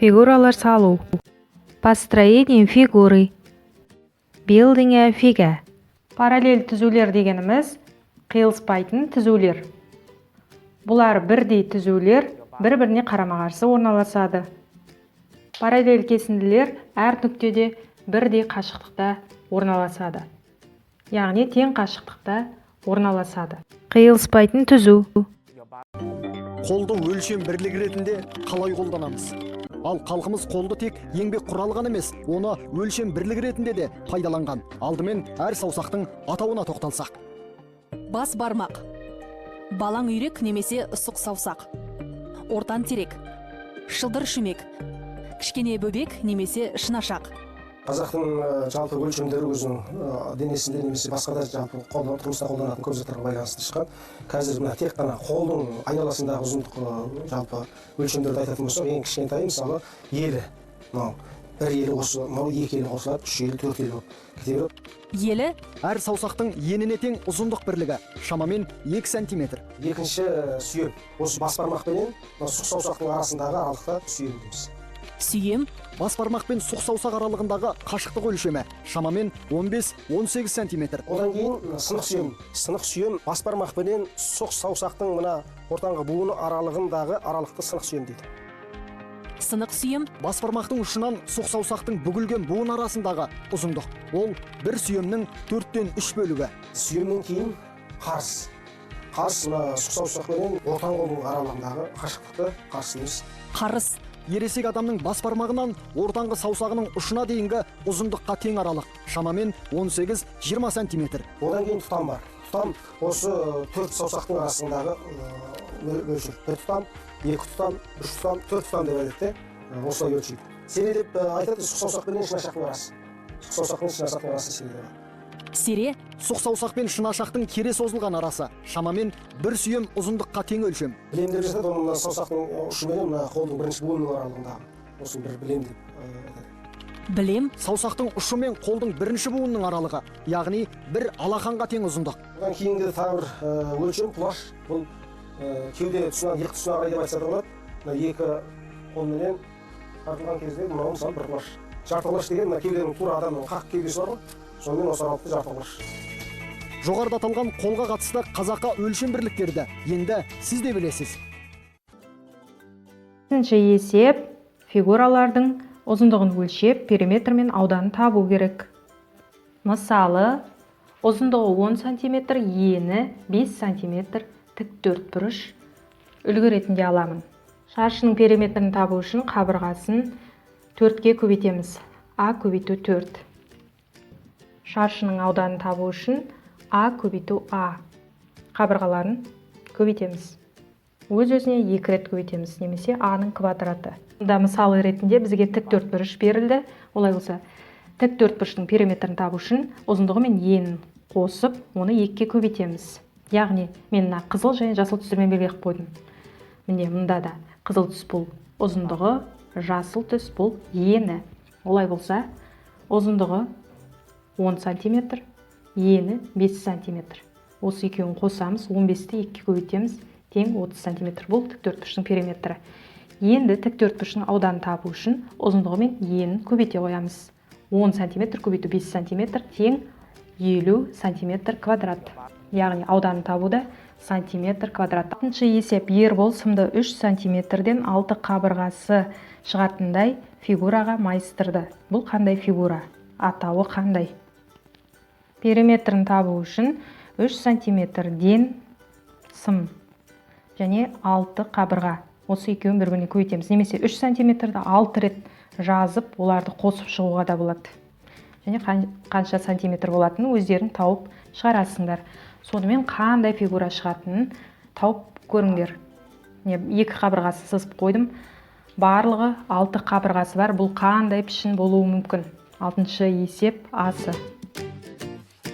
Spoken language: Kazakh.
Фигуралар салу. Построение фигуры. Building a figure. Параллель түзулер дегеніміз қиылыспайтын түзулер. Бұлар бірдей түзулер бір-біріне қарама-қарсы орналасады. Параллель кесінділер әр нүктеде бірдей қашықтықта орналасады. Яғни тең қашықтықта орналасады. Қиылыспайтын түзу. Қолды өлшем бірлігі ретінде қалай қолданамыз? Ал халқымыз қолды тек еңбек құралы ғана емес, оны өлшем бірлігі ретінде де пайдаланған. Алдымен әр саусақтың атауына тоқталсақ. Бас бармақ, балаң үйрек немесе сұқ саусақ, ортан терек, шылдыр шүмек, кішкене бөбек немесе шынашақ. Қазақтың жалпы өлшемдері өзінің денесінде немесе басқа да жалпы тұрмыста қолданатын көп заттарға байланысты шыққан. Қазір мына тек қана қолдың айналасындағы ұзындық жалпы өлшемдерді айтатын болсақ, ең кішкентайы мысалы елі. Мынау бір елі осы, мынау екі елі қосылады, үш елі, төрт елі болып кете береді. Елі Әр саусақтың еніне тең ұзындық бірлігі шамамен 2 сантиметр. Екінші сүйем. Осы бас бармақ пенен сұқ саусақтың арасындағы аралықта сүйем дейміз. сүйем, Бас бармақ пен сұқ саусақ аралығындағы қашықтық өлшемі шамамен 15-18 сантиметр. Одан кейін сынық сүйем. Сынық сүйем бас бармақ пенен сұқ саусақтың мына ортаңғы буыны аралығындағы аралықты сынық сүйем дейді. сынық сүйем, Бас бармақтың ұшынан сұқ саусақтың бүгілген буын арасындағы ұзындық. Ол бір сүйемнің 4-3 бөлігі. Сүйемнен кейін қарыс. Қарыс мына сұқ саусақ пенен ортан қолдың аралығындағы қашықтықты қарыс дейміз. қарыс, Ересек адамның бас бармағынан ортаңғы саусағының ұшына дейінгі ұзындыққа тең аралық, шамамен 18-20 сантиметр. Одан кейін тұтам бар. Тұтам осы төрт саусақтың арасындағы мөлшер. Бір тұтам, екі тұтам, үш тұтам, төрт тұтам деп айтады. Осылай өлшейді. Сере деп айтады, сұқ саусақ пен шынашақтың арасы. Сұқ саусақ пен шынашақтың арасы сере деп. сере, Сұқ саусақ пен шынашақтың кере созылған арасы, шамамен бір сүйем ұзындыққа тең өлшем. Білем деп жатады, оның саусақтың ұшы менен мына қолдың бірінші буынының аралығындағы. Осы бір білем деп айтады. білем, Саусақтың ұшы мен қолдың бірінші буынының аралығы, яғни бір алақанға тең ұзындық. Одан кейінгі тағы бір өлшем құлаш. Бұл кеуде тұсынан иық тұсына қарай деп айтса да болады. Мына екі қолменен тартылған кезде мынау мысалы бір құлаш. Жарты құлаш деген мына кеуденің тура адамның қақ кеудесі бар ғой. Сонымен осы аралықты жарты құлаш. Жоғарыда аталған қолға қатысты қазақы өлшем бірліктерді енді сіз де білесіз. Үшінші есеп фигуралардың ұзындығын өлшеп, периметр мен ауданын табу керек. Мысалы, ұзындығы 10 см, ені 5 см, тік төртбұрыш үлгі ретінде аламын. Шаршының периметрін табу үшін қабырғасын 4-ке көбейтеміз. А көбейту 4. Шаршының ауданын табу үшін А көбейту А. Қабырғаларын көбейтеміз. Өз-өзіне 2 рет көбейтеміз, немесе А-ның квадраты. Мұнда мысалы ретінде бізге тік төртбұрыш берілді. Олай болса, тік төртбұрыштың периметрін табу үшін ұзындығы мен енін қосып, оны 2-ке көбейтеміз. Яғни, мен мына қызыл және жасыл түстермен белгі қойдым. Міне мұнда да қызыл түс бұл ұзындығы, жасыл түс бұл ені. Олай болса, ұзындығы 10 см, ені 5 см. Осы екеуін қосамыз, 15-ті 2-ке көбейтеміз, тең 30 см бұл тік төртбұрыштың периметрі. Енді тік төртбұрыштың ауданын табу үшін ұзындығы мен енін көбейте қоямыз. 10 см көбейту 5 см тең 50 см квадрат. Яғни ауданын табуда сантиметр квадрат. Алтыншы есеп Ербол сымды 3 см-ден 6 қабырғасы шығатындай фигураға майыстырды. Бұл қандай фигура? Атауы қандай? Периметрін табу үшін 3 см-ден сым және 6 қабырға. Осы екеуін бір-біріне көбейтеміз. Немесе 3 см-ді 6 рет жазып, оларды қосып шығуға да болады. Және қанша сантиметр болатынын өздерің тауып шығарасыңдар. Сонымен қандай фигура шығатынын тауып көріңдер. 2 қабырғасы сызып қойдым. Барлығы 6 қабырғасы бар. Бұл қандай пішін болуы мүмкін? Алтыншы есеп Асы.